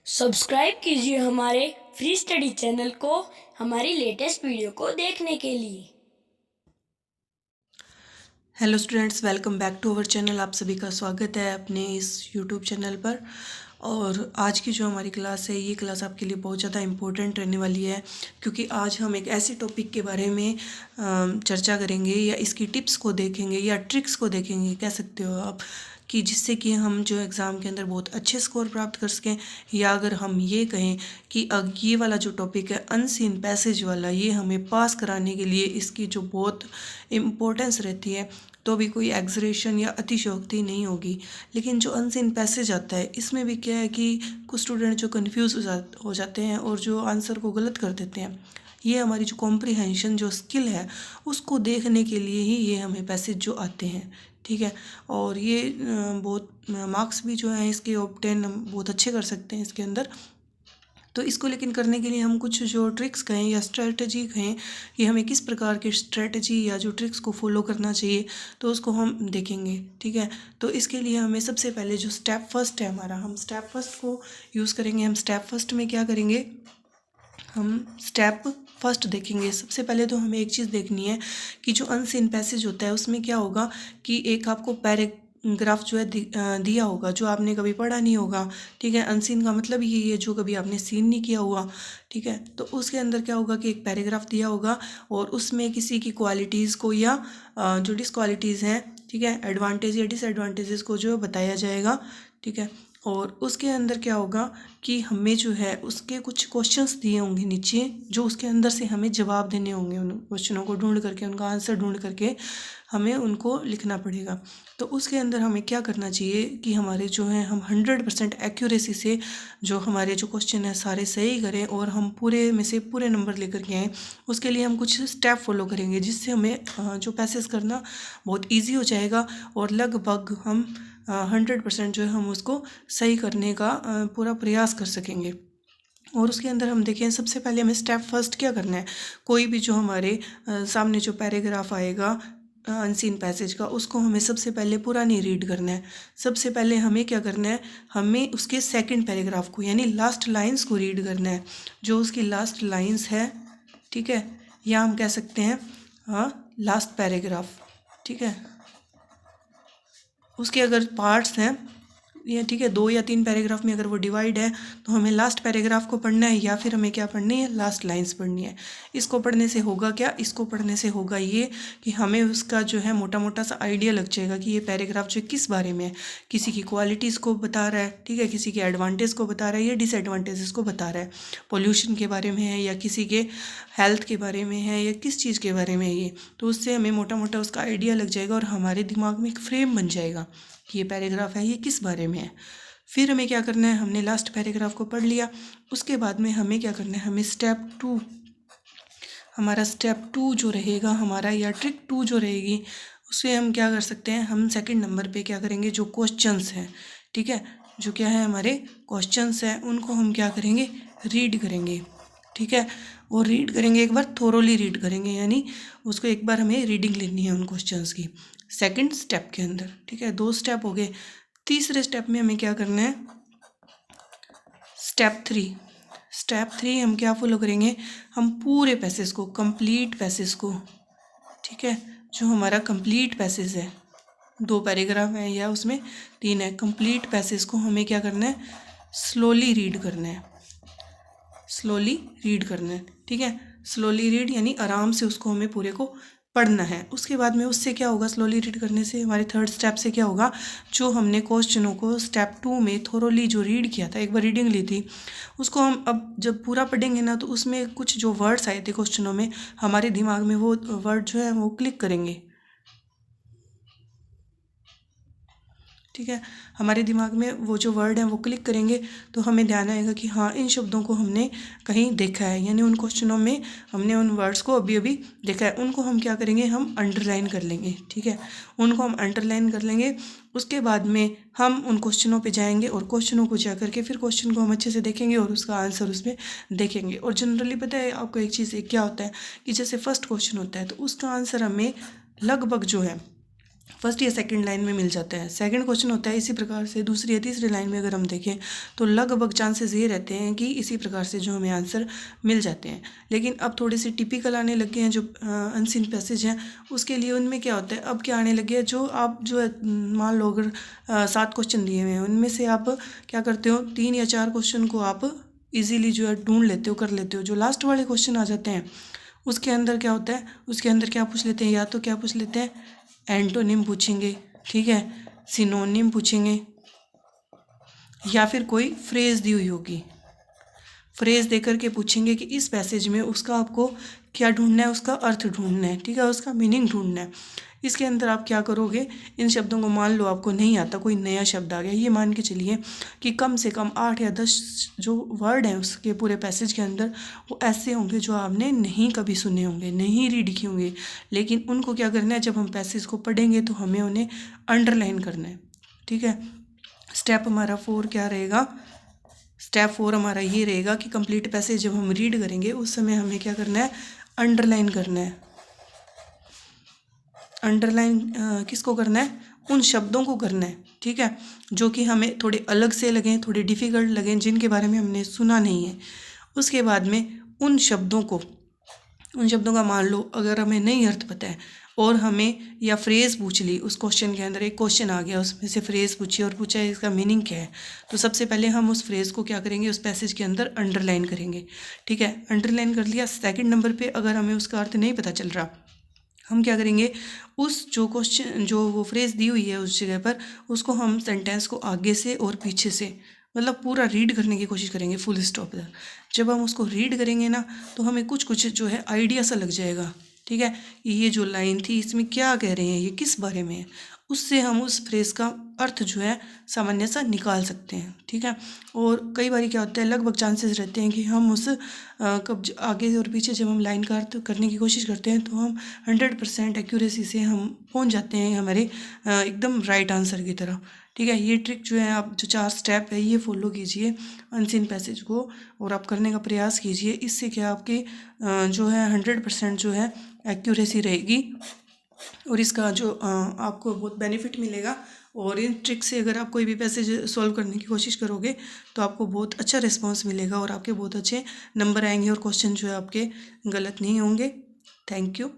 Subscribe कीजिए हमारे free study channel को हमारी लेटेस्ट वीडियो को देखने के लिए। Hello students, welcome back to our channel. आप सभी का स्वागत है अपने इस यूट्यूब चैनल पर। और आज की जो हमारी क्लास है, ये क्लास आपके लिए बहुत ज़्यादा इम्पोर्टेंट रहने वाली है, क्योंकि आज हम एक ऐसे टॉपिक के बारे में चर्चा करेंगे या इसकी टिप्स को देखेंगे या ट्रिक्स को देखेंगे, कह सकते हो आप, कि जिससे कि हम जो एग्ज़ाम के अंदर बहुत अच्छे स्कोर प्राप्त कर सकें। या अगर हम ये कहें कि ये वाला जो टॉपिक है अनसीन पैसेज वाला, ये हमें पास कराने के लिए इसकी जो बहुत इम्पोर्टेंस रहती है, तो भी कोई एग्जरेशन या अतिशयोक्ति नहीं होगी। लेकिन जो अनसीन पैसेज आता है, इसमें भी क्या है कि कुछ स्टूडेंट जो कन्फ्यूज़ हो जाते हैं और जो आंसर को गलत कर देते हैं। ये हमारी जो कॉम्प्रिहेंशन जो स्किल है, उसको देखने के लिए ही ये हमें पैसेज जो आते हैं, ठीक है। और ये बहुत मार्क्स भी जो हैं इसके ऑब्टेन हम बहुत अच्छे कर सकते हैं इसके अंदर। तो इसको लेकिन करने के लिए हम कुछ जो ट्रिक्स कहें या स्ट्रेटजी कहें, कि हमें किस प्रकार की स्ट्रेटजी या जो ट्रिक्स को फॉलो करना चाहिए, तो उसको हम देखेंगे, ठीक है। तो इसके लिए हमें सबसे पहले जो स्टेप फर्स्ट है हमारा, हम स्टेप फर्स्ट को यूज़ करेंगे। हम स्टेप फर्स्ट में क्या करेंगे, हम स्टेप फर्स्ट देखेंगे। सबसे पहले तो हमें एक चीज़ देखनी है कि जो अनसीन पैसेज होता है उसमें क्या होगा कि एक आपको पैराग्राफ जो है दिया होगा, जो आपने कभी पढ़ा नहीं होगा, ठीक है। अनसीन का मतलब ये है जो कभी आपने सीन नहीं किया हुआ, ठीक है। तो उसके अंदर क्या होगा कि एक पैराग्राफ दिया होगा और उसमें किसी की क्वालिटीज़ को या जो डिसक्वालिटीज़ हैं, ठीक है, एडवांटेज या डिसएडवांटेजेस को जो बताया जाएगा, ठीक है। और उसके अंदर क्या होगा कि हमें जो है उसके कुछ क्वेश्चंस दिए होंगे नीचे, जो उसके अंदर से हमें जवाब देने होंगे। उन क्वेश्चनों को ढूंढ करके, उनका आंसर ढूंढ करके हमें उनको लिखना पड़ेगा। तो उसके अंदर हमें क्या करना चाहिए कि हमारे जो है हम 100% एक्यूरेसी से जो हमारे जो क्वेश्चन है सारे सही करें और हम पूरे में से पूरे नंबर लेकर के आएँ। उसके लिए हम कुछ स्टेप फॉलो करेंगे, जिससे हमें जो पैसेज करना बहुत ईजी हो जाएगा और लगभग हम 100% जो है हम उसको सही करने का पूरा प्रयास कर सकेंगे। और उसके अंदर हम देखें, सबसे पहले हमें स्टेप फर्स्ट क्या करना है, कोई भी जो हमारे सामने जो पैराग्राफ आएगा अनसीन पैसेज का, उसको हमें सबसे पहले पूरा नहीं रीड करना है। सबसे पहले हमें क्या करना है, हमें उसके सेकंड पैराग्राफ को यानी लास्ट लाइंस को रीड करना है। जो उसकी लास्ट लाइंस है, ठीक है, या हम कह सकते हैं लास्ट पैराग्राफ, ठीक है। उसके अगर पार्ट्स हैं या, ठीक है, 2 या 3 पैराग्राफ में अगर वो डिवाइड है, तो हमें लास्ट पैराग्राफ को पढ़ना है या फिर हमें क्या पढ़नी है, लास्ट लाइंस पढ़नी है। इसको पढ़ने से होगा क्या, इसको पढ़ने से होगा ये कि हमें उसका जो है मोटा मोटा सा आइडिया लग जाएगा कि ये पैराग्राफ जो किस बारे में है। किसी की क्वालिटीज़ को बता रहा है, ठीक है, किसी के एडवांटेज को बता रहा है या डिसएडवांटेजेस को बता रहा है, पोल्यूशन के बारे में है या किसी के हेल्थ के बारे में है या किस चीज़ के बारे में है ये। तो उससे हमें मोटा मोटा उसका आइडिया लग जाएगा और हमारे दिमाग में एक फ्रेम बन जाएगा कि ये पैराग्राफ है, ये किस बारे में है। फिर हमें क्या करना है, हमने लास्ट पैराग्राफ को पढ़ लिया, उसके बाद में हमें क्या करना है, हमें स्टेप 2, हमारा स्टेप 2 जो रहेगा हमारा, या ट्रिक 2 जो रहेगी, उससे हम क्या कर सकते हैं, हम सेकंड नंबर पे क्या करेंगे, जो क्वेश्चंस हैं, ठीक है, जो क्या है हमारे क्वेश्चंस हैं, उनको हम क्या करेंगे, रीड करेंगे, ठीक है। और रीड करेंगे, एक बार थोरोली रीड करेंगे, यानी उसको एक बार हमें रीडिंग लेनी है उन क्वेश्चंस की सेकंड स्टेप के अंदर, ठीक है। 2 स्टेप हो गए। तीसरे स्टेप में हमें क्या करना है, स्टेप 3। स्टेप 3 हम क्या फॉलो करेंगे, हम पूरे पैसेज को, कंप्लीट पैसेज को, ठीक है, जो हमारा कंप्लीट पैसेज है, 2 पैराग्राफ है या उसमें 3 है, कंप्लीट पैसेज को हमें क्या करना है, स्लोली रीड करना है, स्लोली रीड करना है, ठीक है। स्लोली रीड यानी आराम से उसको हमें पूरे को पढ़ना है। उसके बाद में उससे क्या होगा, स्लोली रीड करने से हमारे थर्ड स्टेप से क्या होगा, जो हमने क्वेश्चनों को स्टेप 2 में थोरोली जो रीड किया था, एक बार रीडिंग ली थी, उसको हम अब जब पूरा पढ़ेंगे ना, तो उसमें कुछ जो वर्ड्स आए थे क्वेश्चनों में, हमारे दिमाग में वो वर्ड जो है वो क्लिक करेंगे, ठीक है। हमारे दिमाग में वो जो वर्ड हैं वो क्लिक करेंगे, तो हमें ध्यान आएगा कि हाँ, इन शब्दों को हमने कहीं देखा है, यानी उन क्वेश्चनों में हमने उन वर्ड्स को अभी अभी देखा है। उनको हम क्या करेंगे, हम अंडरलाइन कर लेंगे, ठीक है, उनको हम अंडरलाइन कर लेंगे। उसके बाद में हम उन क्वेश्चनों पे जाएंगे और क्वेश्चनों को जा करके फिर क्वेश्चन को हम अच्छे से देखेंगे और उसका आंसर उसमें देखेंगे। और जनरली पता है आपको एक चीज़ क्या होता है, कि जैसे फर्स्ट क्वेश्चन होता है तो उसका आंसर हमें लगभग जो है फर्स्ट या सेकंड लाइन में मिल जाता है। सेकंड क्वेश्चन होता है इसी प्रकार से दूसरी या तीसरी लाइन में अगर हम देखें तो लगभग चांसेस ये रहते हैं कि इसी प्रकार से जो हमें आंसर मिल जाते हैं। लेकिन अब थोड़े से टिपिकल आने लग गए हैं जो अनसीन पैसेज हैं, उसके लिए उनमें क्या होता है, अब क्या आने लग गया है, जो आप जो है मान लो अगर 7 क्वेश्चन दिए हुए हैं, उनमें से आप क्या करते हो 3 या 4 क्वेश्चन को आप ईजिली जो है ढूंढ लेते हो, कर लेते हो। जो लास्ट वाले क्वेश्चन आ जाते हैं उसके अंदर क्या होता है, उसके अंदर क्या पूछ लेते हैं, या तो क्या पूछ लेते हैं एंटोनिम पूछेंगे, ठीक है, सिनोनिम पूछेंगे, या फिर कोई फ्रेज दी हुई होगी, फ्रेज देकर के पूछेंगे कि इस पैसेज में उसका आपको क्या ढूंढना है, उसका अर्थ ढूंढना है, ठीक है, उसका मीनिंग ढूंढना है। इसके अंदर आप क्या करोगे, इन शब्दों को मान लो आपको नहीं आता, कोई नया शब्द आ गया, ये मान के चलिए कि कम से कम 8 या 10 जो वर्ड हैं उसके पूरे पैसेज के अंदर वो ऐसे होंगे जो आपने नहीं कभी सुने होंगे, नहीं रीड किए होंगे। लेकिन उनको क्या करना है, जब हम पैसेज को पढ़ेंगे तो हमें उन्हें अंडरलाइन करना है, ठीक है। स्टेप हमारा 4 क्या रहेगा, स्टेप 4 हमारा ये रहेगा कि कंप्लीट पैसेज जब हम रीड करेंगे उस समय हमें क्या करना है, अंडरलाइन करना है। अंडरलाइन किसको करना है, उन शब्दों को करना है, ठीक है, जो कि हमें थोड़े अलग से लगें, थोड़े डिफ़िकल्ट लगें, जिनके बारे में हमने सुना नहीं है। उसके बाद में उन शब्दों का मान लो अगर हमें नहीं अर्थ पता है और हमें या फ्रेज़ पूछ ली, उस क्वेश्चन के अंदर एक क्वेश्चन आ गया, उसमें से फ्रेज़ पूछी और पूछा है इसका मीनिंग क्या है, तो सबसे पहले हम उस फ्रेज़ को क्या करेंगे, उस पैसेज के अंदर अंडरलाइन करेंगे, ठीक है। अंडरलाइन कर लिया। सेकंड नंबर पे अगर हमें उसका अर्थ नहीं पता चल रहा, हम क्या करेंगे, उस जो क्वेश्चन जो वो फ्रेज़ दी हुई है उस जगह पर उसको हम सेंटेंस को आगे से और पीछे से मतलब पूरा रीड करने की कोशिश करेंगे फुल स्टॉप तक। जब हम उसको रीड करेंगे ना तो हमें कुछ कुछ जो है आइडिया सा लग जाएगा, ठीक है, ये जो लाइन थी इसमें क्या कह रहे हैं, ये किस बारे में है, उससे हम उस फ्रेज़ का अर्थ जो है सामान्य सा निकाल सकते हैं, ठीक है। और कई बार क्या होता है, लगभग चांसेस रहते हैं कि हम उस आगे और पीछे जब हम लाइन का अर्थ करने की कोशिश करते हैं तो हम 100% एक्यूरेसी से हम पहुंच जाते हैं हमारे एकदम राइट आंसर की तरफ, ठीक है। ये ट्रिक जो है, आप जो 4 स्टेप है ये फॉलो कीजिए अनसीन पैसेज को और आप करने का प्रयास कीजिए। इससे क्या आपकी जो है 100% जो है एक्यूरेसी रहेगी और इसका जो आपको बहुत बेनिफिट मिलेगा। और इन ट्रिक से अगर आप कोई भी पैसेज सॉल्व करने की कोशिश करोगे तो आपको बहुत अच्छा रिस्पांस मिलेगा और आपके बहुत अच्छे नंबर आएंगे और क्वेश्चन जो है आपके गलत नहीं होंगे। Thank you.